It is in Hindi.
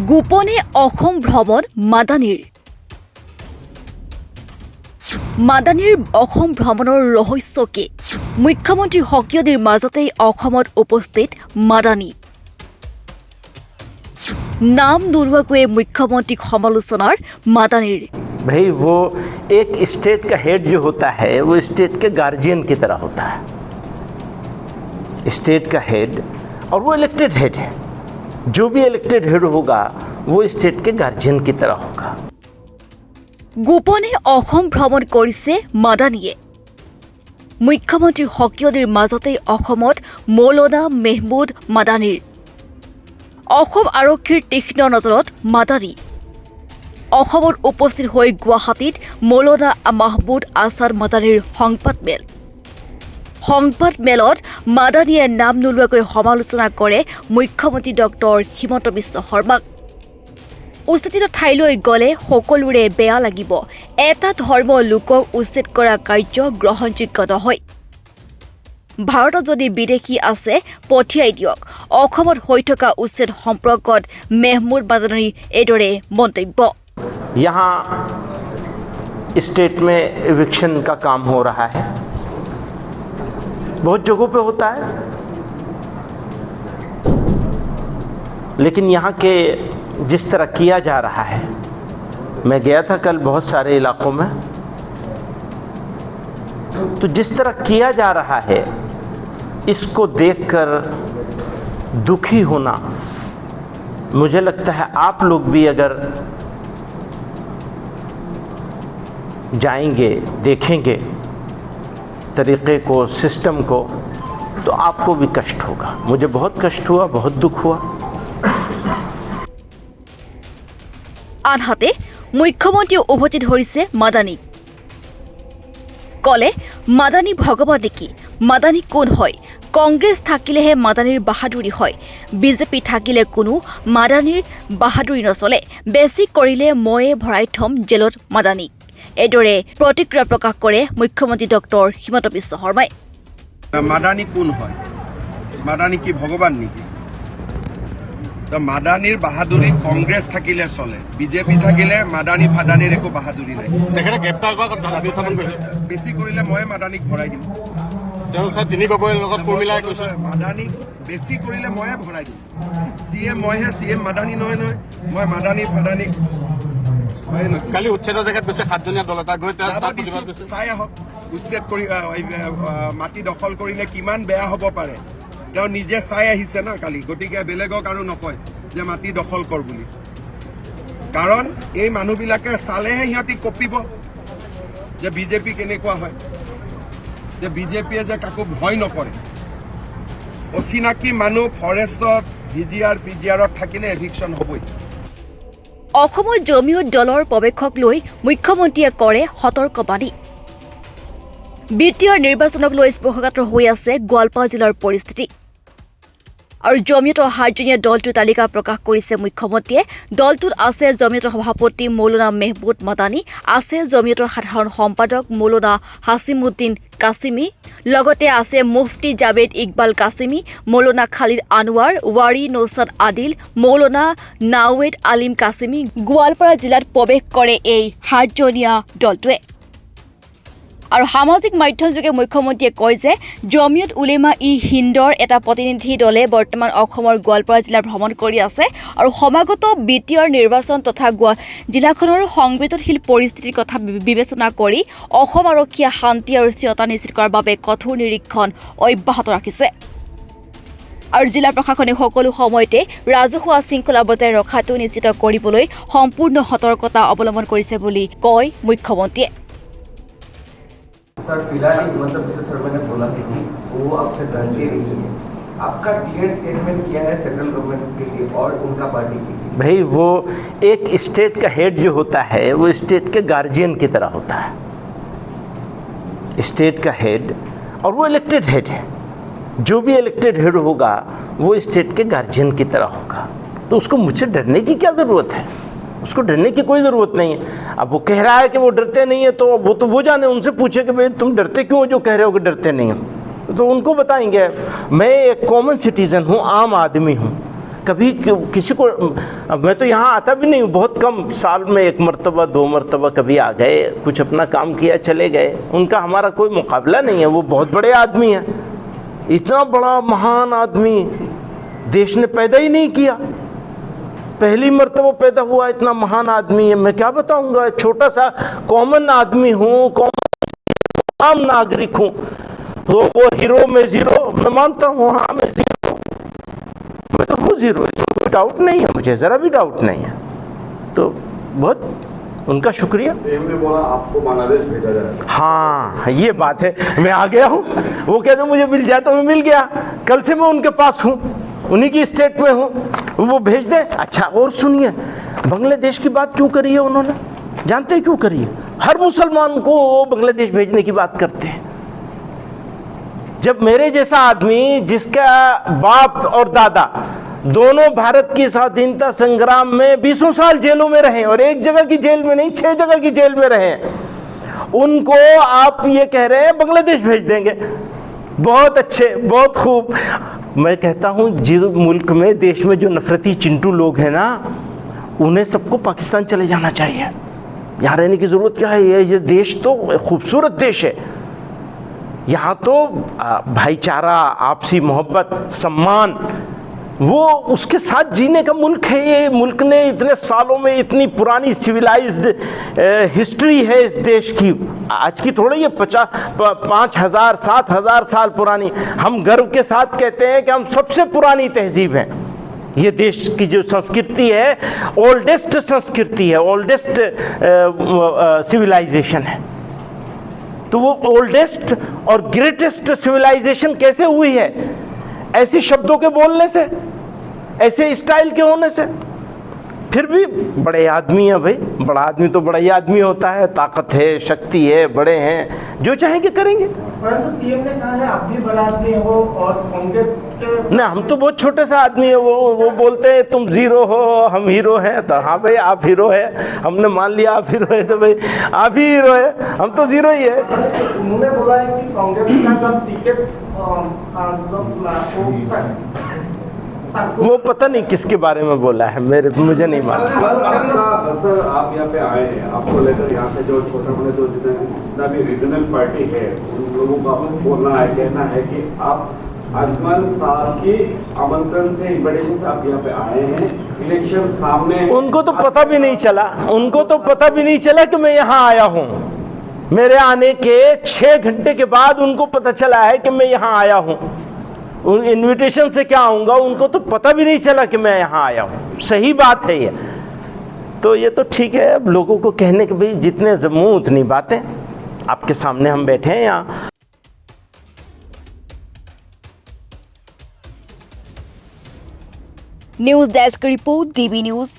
গোপনে অসম ভ্ৰমণ মাদানীৰ অসম ভ্ৰমণৰ ৰহস্য কি? মুখ্যমন্ত্ৰী সক্ৰিয়তাৰ মাজতেই অসমত উপস্থিত মাদানী। নাম নোলোৱাকৈ মুখ্যমন্ত্ৰীক সমালোচনাৰ মাদানীৰ। भाई वो एक स्टेट का हेड जो होता है वो स्टेट के गार्जियन की तरह होता है, स्टेट का हेड, और वो इलेक्टेड हेड है। जो भी इलेक्टेड हेड होगा वो स्टेट के गार्जियन की तरह होगा। গোপনে অসম ভ্ৰমণ কৰিছে মাদানীয়ে। মুখ্যমন্ত্ৰী সক্ৰিয়তাৰ মাজতেই অসমত মৌলানা মেহমুদ মাদানীৰ। অসম আৰক্ষীৰ তীক্ষ্ণ নজৰত মাদানী। অসমত উপস্থিত হৈ গুৱাহাটীত মৌলানা মাহমুদ আছাদ মাদানীৰ সংবাদ মেলত মাদানীয়ে নাম নোলোৱাকৈ সমালোচনা কৰে মুখ্যমন্ত্ৰী ডক্টৰ হিমন্ত বিশ্ব শৰ্মাক। উচ্ছেদিত ঠাইলৈ গ'লে সকলোৰে বেয়া লাগিব। এটা ধৰ্ম লোকক উচ্ছেদ কৰা কাৰ্য গ্ৰহণযোগ্য নহয়। ভাৰতত যদি বিদেশী আছে পঠিয়াই দিয়ক। অসমত হৈ থকা উচ্ছেদ সম্পৰ্কত মেহমুদ মাদানীৰ এইদৰে মন্তব্য। यहाँ स्टेट में इविक्शन का काम हो रहा है, बहुत जगहों पे होता है, लेकिन यहाँ के जिस तरह किया जा रहा है, मैं गया था कल बहुत सारे इलाकों में, तो जिस तरह किया जा रहा है इसको देखकर दुखी होना, मुझे लगता है आप लोग भी अगर जाएंगे, देखेंगे तरीक़े को, सिस्टम को, तो आपको भी कष्ट होगा। मुझे बहुत कष्ट हुआ, बहुत दुख हुआ। আনহাতে মুখ্যমন্ত্ৰীয়ে উভতি ধৰিছে মাদানীক। ক'লে মাদানী ভগৱান নেকি? মাদানী কোন হয়? কংগ্ৰেছ থাকিলেহে মাদানীৰ বাহাদুৰি হয়, বিজেপি থাকিলে কোনো মাদানীৰ বাহাদুৰি নচলে। বেছি কৰিলে ময়ে ভৰাই থম জেলত মাদানীক। এইদৰে প্ৰতিক্ৰিয়া প্ৰকাশ কৰে মুখ্যমন্ত্ৰী ডক্টৰ হিমন্ত বিশ্ব শৰ্মাই। মাদানী কোন হয়? মাদানী কি ভগৱান নেকি? মাদানীৰ বাহাদুৰি কংগ্ৰেছ থাকিলে চলে, বিজেপি থাকিলে মাদানী ফাদানীৰ একো বাহাদুৰি নাই। তেখেতে গ্ৰেপ্তাৰ কৰা দাবী উত্থাপন কৰিছে। বেছি কৰিলে মই মাদানীক ভৰাই দিম। তেওঁ তিনি গগৈৰ লগত ফৰ্মুলাই কৈছে মাদানীক বেছি কৰিলে ময়ে ভৰাই দিম। চিএম মইহে, চিএম মাদানী নহয়। মই মাদানী ফাদানীক কালি উচ্ছেদৰ জেগাত গৈছে 7জনীয়া দল এটা গৈ চাই আহক। উচ্ছেদ কৰি মাটি দখল কৰিলে কিমান বেয়া হ'ব পাৰে তেওঁ নিজে চাই আহিছে না কালি। গতিকে বেলেগক আৰু নকয় যে মাটি দখল কৰ বুলি, কাৰণ এই মানুহবিলাকে চালেহে সিহঁতি কঁপিব যে বিজেপি কেনেকুৱা হয়, যে বিজেপিয়ে যে কাকো ভয় নকৰে। অচিনাকি মানুহ ফৰেষ্টত ভিজিআৰ পিজিআৰত থাকিলে এভিকশ্যন হ'বই। অসমত জমিয়ত দলৰ প্ৰৱেশক লৈ মুখ্যমন্ত্ৰীয়ে কৰে সতৰ্কবাণী। বিটিআৰ নিৰ্বাচনক লৈ স্পৰ্শকাতৰ হৈ আছে গোৱালপাৰা জিলাৰ পৰিস্থিতি। আৰু জমিয়তৰ 7জনীয়া দলটোৰ তালিকা প্ৰকাশ কৰিছে মুখ্যমন্ত্ৰীয়ে। দলটোত আছে জমিয়তৰ সভাপতি মৌলানা মেহমুদ মাদানী, আছে জমিয়তৰ সাধাৰণ সম্পাদক মৌলানা হাছিমুদ্দিন কাছিমি, লগতে আছে মুফতি জাবেদ ইকবাল কাছিমি, মৌলানা খালিদ আনোৱাৰ, ৱাৰী নৌছাদ আদিল, মৌলানা নাৱেদ আলিম কাছিমি। গোৱালপাৰা জিলাত প্ৰৱেশ কৰে এই 7জনীয়া দলটোৱে। আৰু সামাজিক মাধ্যমযোগে মুখ্যমন্ত্ৰীয়ে কয় যে জমিয়ত উলেমা ই হিন্দৰ এটা প্ৰতিনিধি দলে বৰ্তমান অসমৰ গোৱালপাৰা জিলা ভ্ৰমণ কৰি আছে আৰু সমাগত বিটিআৰ নিৰ্বাচন তথা জিলাখনৰ সংবেদনশীল পৰিস্থিতিৰ কথা বিবেচনা কৰি অসম আৰক্ষীয়ে শান্তি আৰু স্থিৰতা নিশ্চিত কৰাৰ বাবে কঠোৰ নিৰীক্ষণ অব্যাহত ৰাখিছে। আৰু জিলা প্ৰশাসনে সকলো সময়তে ৰাজহুৱা শৃংখলা বজাই ৰখাটো নিশ্চিত কৰিবলৈ সম্পূৰ্ণ সতৰ্কতা অৱলম্বন কৰিছে বুলি কয় মুখ্যমন্ত্ৰীয়ে। सर फिलहाल हिमंत बिश्व शर्मा ने बोला है कि वो आपसे डरते नहीं है। आपका क्लियर स्टेटमेंट किया है सेंट्रल गवर्नमेंट के लिए और उनका पार्टी के लिए। भाई वो एक स्टेट का हेड जो होता है वो स्टेट के गार्जियन की तरह होता है, स्टेट का हेड, और वो इलेक्टेड हेड है। जो भी इलेक्टेड हेड होगा वो स्टेट के गार्जियन की तरह होगा। तो उसको मुझसे डरने की क्या ज़रूरत है? उसको डरने की कोई ज़रूरत नहीं है। अब वो कह रहा है कि वो डरते नहीं है, तो वो जाने, उनसे पूछे कि भाई तुम डरते क्यों हो जो कह रहे हो कि डरते नहीं हो, तो उनको बताएंगे। मैं एक कॉमन सिटीज़न हूँ, आम आदमी हूँ, कभी किसी को, मैं तो यहाँ आता भी नहीं हूँ, बहुत कम, साल में 1 मरतबा 2 मरतबा कभी आ गए, कुछ अपना काम किया चले गए। उनका हमारा कोई मुकाबला नहीं है, वो बहुत बड़े आदमी हैं। इतना बड़ा महान आदमी देश ने पैदा ही नहीं किया, पहली मरतबा पैदा हुआ इतना महान आदमी है। मैं क्या बताऊंगा, छोटा सा कॉमन आदमी हूँ, कॉमन आम नागरिक हूँ। तो वो हीरो में जीरो, मैं मानता हूँ, हाँ मैं जीरो, मैं तो हूँ जीरो, इसमें कोई डाउट नहीं है, मुझे ज़रा भी डाउट नहीं है। तो बहुत उनका शुक्रिया। सीएम ने बोला आपको बांग्लादेश भेजा जाए। हाँ ये बात है, मैं आ गया हूँ, वो कहते मुझे मिल जाए तो मैं मिल गया, कल से मैं उनके पास हूँ, उन्हीं की स्टेट में हूँ, वो भेज दे। अच्छा और सुनिए, बांग्लादेश की बात क्यों करी है उन्होंने, जानते हैं क्यों करी है? हर मुसलमान को वो बांग्लादेश भेजने की बात करते हैं। जब मेरे जैसा आदमी जिसका बाप और दादा दोनों भारत की स्वाधीनता संग्राम में 20 साल जेलों में रहे, और एक जगह की जेल में नहीं 6 जगह की जेल में रहे, उनको आप ये कह रहे हैं बांग्लादेश भेज देंगे। बहुत अच्छे, बहुत खूब। मैं कहता हूँ जिस मुल्क में, देश में जो नफरती चिंटू लोग हैं ना, उन्हें सबको पाकिस्तान चले जाना चाहिए, यहाँ रहने की ज़रूरत क्या है? ये देश तो खूबसूरत देश है, यहाँ तो भाईचारा, आपसी मोहब्बत, सम्मान, वो उसके साथ जीने का मुल्क है। ये मुल्क ने इतने सालों में इतनी पुरानी सिविलाइज्ड हिस्ट्री है इस देश की, आज की थोड़ी ये 5,000 7,000 साल पुरानी। हम गर्व के साथ कहते हैं कि हम सबसे पुरानी तहजीब हैं। ये देश की जो संस्कृति है, ओल्डेस्ट संस्कृति है, ओल्डेस्ट सिविलाइजेशन है। तो वो ओल्डेस्ट और ग्रेटेस्ट सिविलाइजेशन कैसे हुई है? ऐसी शब्दों के बोलने से, ऐसे स्टाइल के होने से। फिर भी बड़े आदमी है भाई, बड़ा आदमी तो बड़ा ही आदमी होता है, ताकत है, शक्ति है, बड़े हैं, जो चाहेंगे करेंगे। परंतु सीएम ने कहा है आप भी बड़ा आदमी हो और कांग्रेस के ना, हम तो बहुत छोटे सा आदमी है। वो बोलते हैं तुम जीरो हो, हम हीरो हैं। तो हाँ भाई आप हीरो है, हमने मान लिया आप हीरो है, तो भाई आप ही हीरो है, हम तो जीरो ही है। उन्होंने बोला है कि कांग्रेस का जब टिकट वो पता नहीं किसके बारे में बोला है, मुझे नहीं मालूम। सर आप यहाँ पे आए हैं, आपको लेकर यहाँ पे जो छोटा मोटे जो जितना भी रीजनल पार्टी है उन लोगों का बोलना है, कहना है कि आप अजमल साहब की आमंत्रण से, इन्विटेशन से आप यहाँ पे आए हैं, इलेक्शन सामने। उनको तो पता भी नहीं चला, उनको तो पता भी नहीं चला कि मैं यहाँ आया हूँ। मेरे आने के 6 घंटे के बाद उनको पता चला है कि मैं यहाँ आया हूँ। उन इन्विटेशन से क्या आऊँगा, उनको तो पता भी नहीं चला कि मैं यहाँ आया हूँ। सही बात है ये तो। ये तो ठीक है, अब लोगों को कहने के भाई जितने मुँह उतनी बातें। आपके सामने हम बैठे हैं यहाँ। News desk report, DB news.